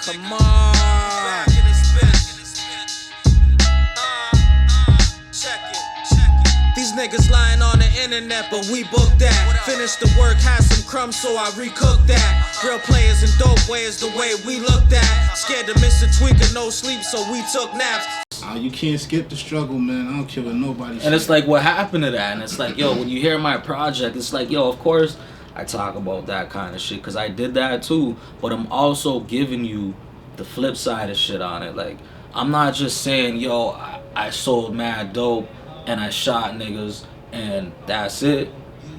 Come on. These niggas lying on the internet, but we booked that. Finished the work, had some crumbs, so I recooked that. Real players and dope ways, the way we looked at. Scared to miss a tweak or no sleep, so we took naps. You can't skip the struggle, man. I don't care what nobody says. And it's like, what happened to that? And it's like, yo, when you hear my project, it's like, yo, of course I talk about that kind of shit, because I did that too. But I'm also giving you the flip side of shit on it. Like, I'm not just saying, yo, I sold mad dope and I shot niggas and that's it.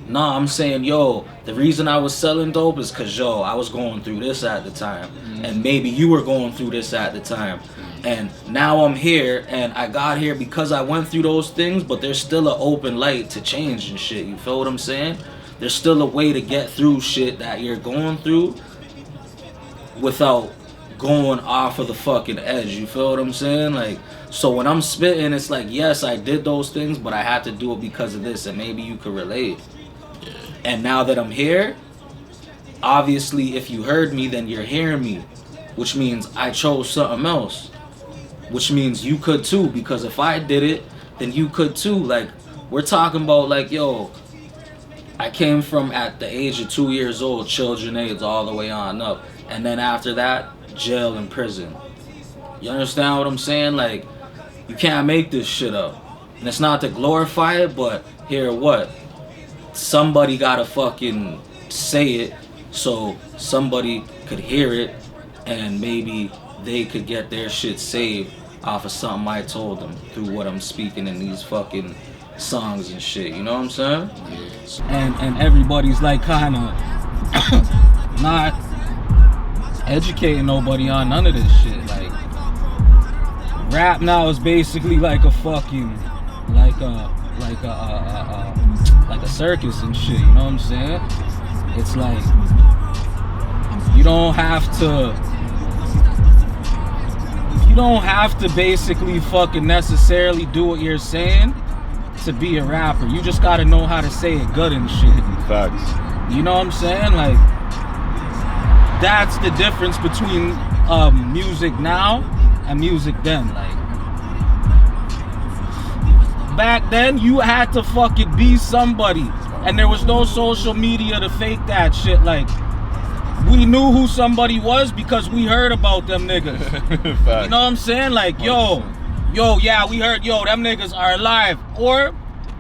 No, I'm saying, yo, the reason I was selling dope is because, yo, I was going through this at the time. And maybe you were going through this at the time. And now I'm here, and I got here because I went through those things, but there's still an open light to change and shit. You feel what I'm saying? There's still a way to get through shit that you're going through without going off of the fucking edge. You feel what I'm saying? Like, so when I'm spitting, it's like, yes, I did those things, but I had to do it because of this, and maybe you could relate. And now that I'm here, obviously, if you heard me, then you're hearing me, which means I chose something else. Which means you could too, because if I did it, then you could too. Like, we're talking about, like, yo, I came from at the age of 2 years old, children AIDS all the way on up. And then after that, jail and prison. You understand what I'm saying? Like, you can't make this shit up. And it's not to glorify it, but here what? Somebody gotta fucking say it so somebody could hear it and maybe they could get their shit saved off of something I told them through what I'm speaking in these fucking songs and shit. You know what I'm saying? Yeah. And everybody's like kind of not educating nobody on none of this shit. Like, rap now is basically like a fucking like a circus and shit. You know what I'm saying? It's like you don't have to basically fucking necessarily do what you're saying to be a rapper. You just gotta know how to say it good and shit. Facts. You know what I'm saying? Like, that's the difference between music now and music then. Like, back then you had to fucking be somebody, and there was no social media to fake that shit. Like, we knew who somebody was because we heard about them niggas. You know what I'm saying? Like, yo, yeah, we heard, yo, them niggas are alive. Or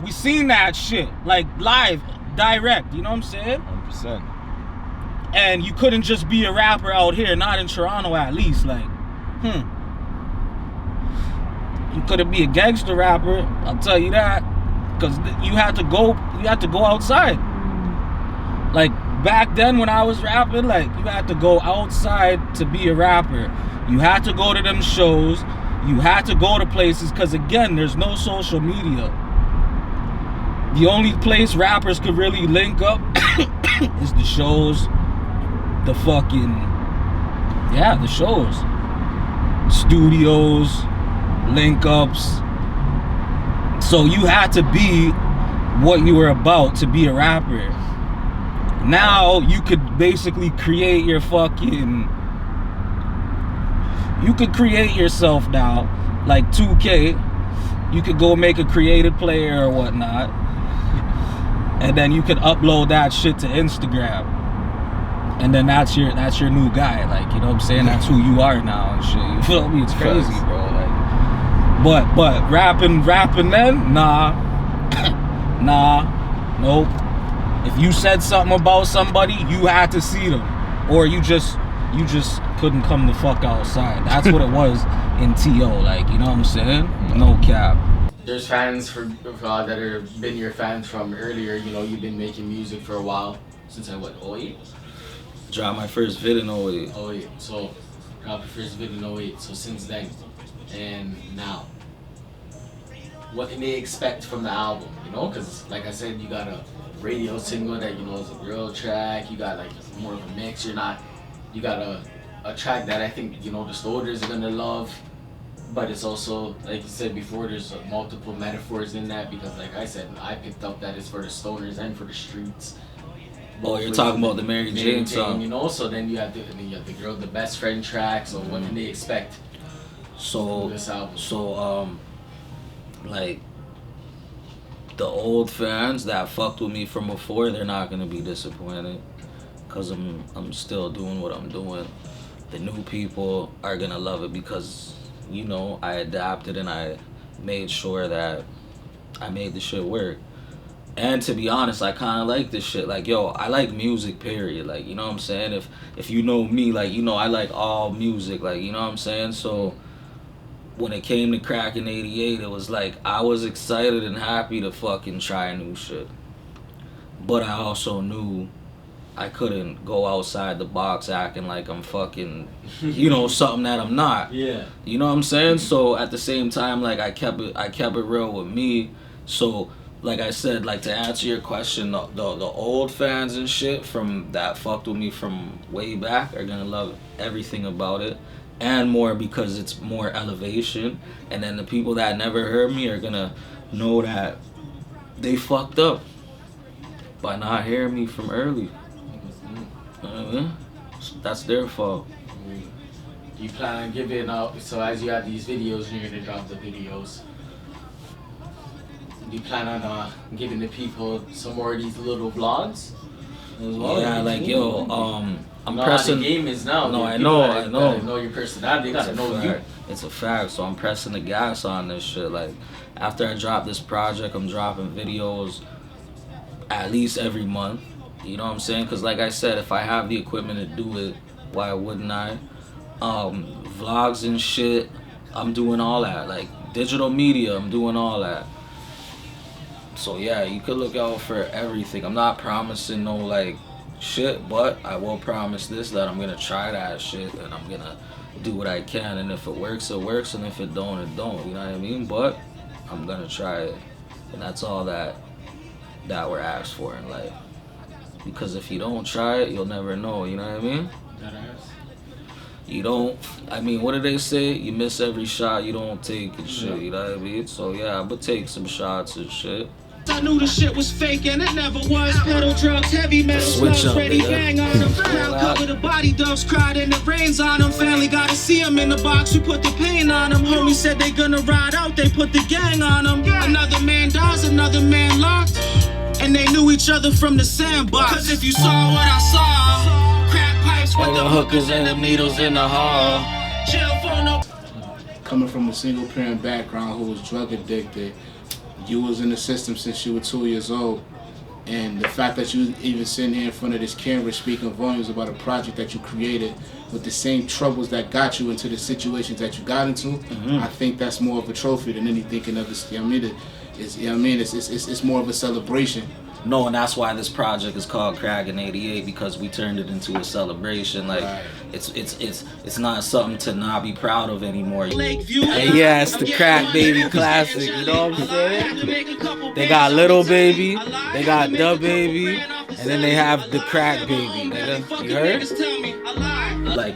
we seen that shit, like, live, direct. You know what I'm saying? 100%. And you couldn't just be a rapper out here, not in Toronto at least. Like, you couldn't be a gangster rapper, I'll tell you that. Because you had to go outside. Like, back then when I was rapping, like, you had to go outside to be a rapper. You had to go to them shows. You had to go to places, because again, there's no social media. The only place rappers could really link up is the shows, the shows. Studios, link ups. So you had to be what you were about to be a rapper. Now you could basically create your you could create yourself now, like 2K. You could go make a creative player or whatnot, and then you could upload that shit to Instagram, and then that's your new guy. Like, you know what I'm saying? That's who you are now and shit. You feel me? It's crazy, bro. Like, but rapping then, nah, nope. If you said something about somebody, you had to see them, or you just couldn't come the fuck outside. That's what it was in TO. Like, you know what I'm saying? No cap. There's fans that have been your fans from earlier. You know, you've been making music for a while. Since 08? Dropped my first vid in 08. 08. So, dropped your first vid in 08. So, since then and now, what can they expect from the album? You know, because like I said, you got a radio single that, you know, is a real track. You got like more of a mix. You got a track that I think, you know, the stoners are gonna love. But it's also, like you said before, there's multiple metaphors in that, because like I said, I picked up that it's for the stoners and for the streets. Oh, you're talking about the Mary Jane song. You know, so then you have the girl, the best friend track. So what can they expect? So From this album? like the old fans that fucked with me from before, they're not gonna be disappointed, cause I'm still doing what I'm doing. The new people are gonna love it because, you know, I adapted and I made sure that I made the shit work. And to be honest, I kind of like this shit. Like, yo, I like music, period. Like, you know what I'm saying? If you know me, like, you know, I like all music. Like, you know what I'm saying? So when it came to Crack in 88, it was like I was excited and happy to fucking try new shit. But I also knew I couldn't go outside the box acting like I'm fucking, you know, something that I'm not. Yeah. You know what I'm saying? So at the same time, like I kept it real with me. So like I said, like to answer your question, the old fans and shit from that fucked with me from way back are gonna love everything about it, and more because it's more elevation. And then the people that never heard me are gonna know that they fucked up by not hearing me from early. That's their fault. Do you plan on giving out, so as you have these videos and you're gonna drop the videos, do you plan on giving the people some more of these little vlogs as well? Yeah, like yo, I'm know pressing. how the game is now. No, I People know, gotta- I know. gotta know your personality. They gotta know you. It's a fact. So I'm pressing the gas on this shit. Like after I drop this project, I'm dropping videos at least every month. You know what I'm saying? Because like I said, if I have the equipment to do it, why wouldn't I? Vlogs and shit, I'm doing all that. Like digital media, I'm doing all that. So yeah, you could look out for everything. I'm not promising no like shit, but I will promise this, that I'm gonna try that shit and I'm gonna do what I can. And if it works, it works, and if it don't, it don't. You know what I mean? But I'm gonna try it, and that's all that we're asked for in life. Because if you don't try it, you'll never know, you know what I mean? You don't, I mean, what do they say? You miss every shot you don't take and shit, you know what I mean? So yeah, I'm gonna take some shots and shit. I knew the shit was fake and it never was. Pedal drugs, heavy metal Switch slugs, up, ready nigga. bang on them. Now cover the body doves, cried and it rains on them. Family gotta see them in the box, we put the pain on them. Homie said they gonna ride out, they put the gang on them. Another man dies, another man locked. And they knew each other from the sandbox. Cause if you saw what I saw, crack pipes with the hookers and the needles in the hall. Jail phone up. Coming from a single parent background who was drug addicted, you was in the system since you were 2 years old, and the fact that you even sitting here in front of this camera speaking volumes about a project that you created with the same troubles that got you into the situations that you got into, I think that's more of a trophy than anything of this. You know what I mean? It's more of a celebration. No, and that's why this project is called Crack in 88, because we turned it into a celebration. Like Right. it's not something to not be proud of anymore. Lakeview. Hey, yeah, it's the Crack Baby classic, you know what I'm saying? They got Little Baby, they got Da Baby, and then they have the Crack Baby, nigga. You heard? Like,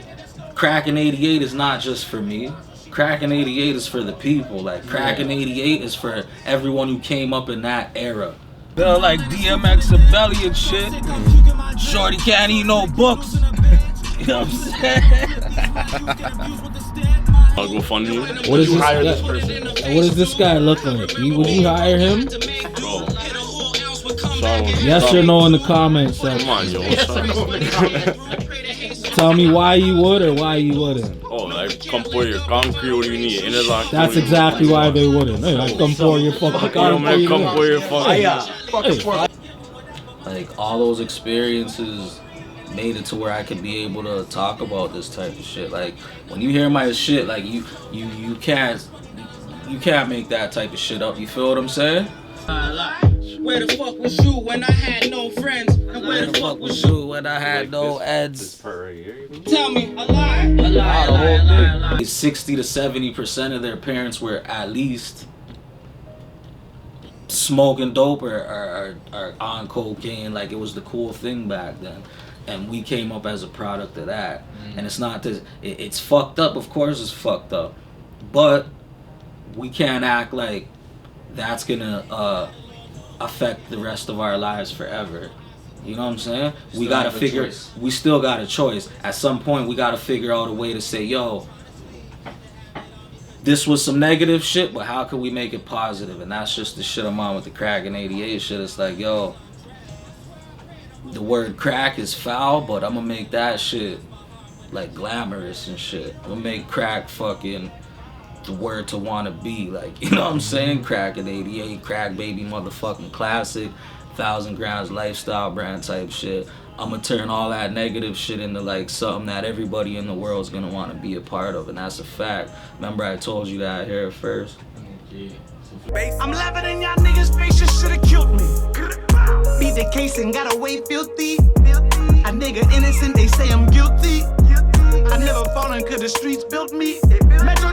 Crack in 88 is not just for me. Crack in 88 is for the people. Like, Crack in 88 is for everyone who came up in that era. They're like DMX and Belly and shit. Shorty can't eat no books. You know what I'm saying? I'll go fund you. What is this guy? What does this guy look like? Would you hire him? Bro. Yes or no in the comments section. Come on, yo. Tell me why you would or why you wouldn't. Oh, like, come pour your concrete. What do you need? Interlock. That's exactly why they wouldn't. Hey, I come pour your fucking Yo, car. man, come pour your fucking. Like, all those experiences made it to where I could be able to talk about this type of shit. Like, when you hear my shit, like, you can't make that type of shit up. You feel what I'm saying? Where the fuck was you when I had no friends? And Where the fuck was you when I had no eds? Tell me a lie. A lie, a lie, a lie, a lie. 60 to 70% of their parents were at least smoking dope or on cocaine. Like, it was the cool thing back then, and we came up as a product of that. And it's not this, it's fucked up. Of course it's fucked up, but we can't act like that's gonna affect the rest of our lives forever. You know what I'm saying? We Still gotta have a figure. choice. We still got a choice. At some point, we gotta figure out a way to say, yo, this was some negative shit, but how can we make it positive? And that's just the shit I'm on with the crack and 88 shit. It's like, yo, the word crack is foul, but I'm gonna make that shit like glamorous and shit. I'm gonna make crack fucking the word to wanna be. Like, you know what I'm saying? Crack and 88, crack baby motherfucking classic, 1,000 grams lifestyle brand type shit. I'm gonna turn all that negative shit into like something that everybody in the world's gonna want to be a part of, and that's a fact. Remember I told you that here first. Yeah. I'm laughing in y'all niggas' face, you should've killed me. Beat the case and got away filthy. A nigga innocent, they say I'm guilty. I never fallen cause the streets built me. Metro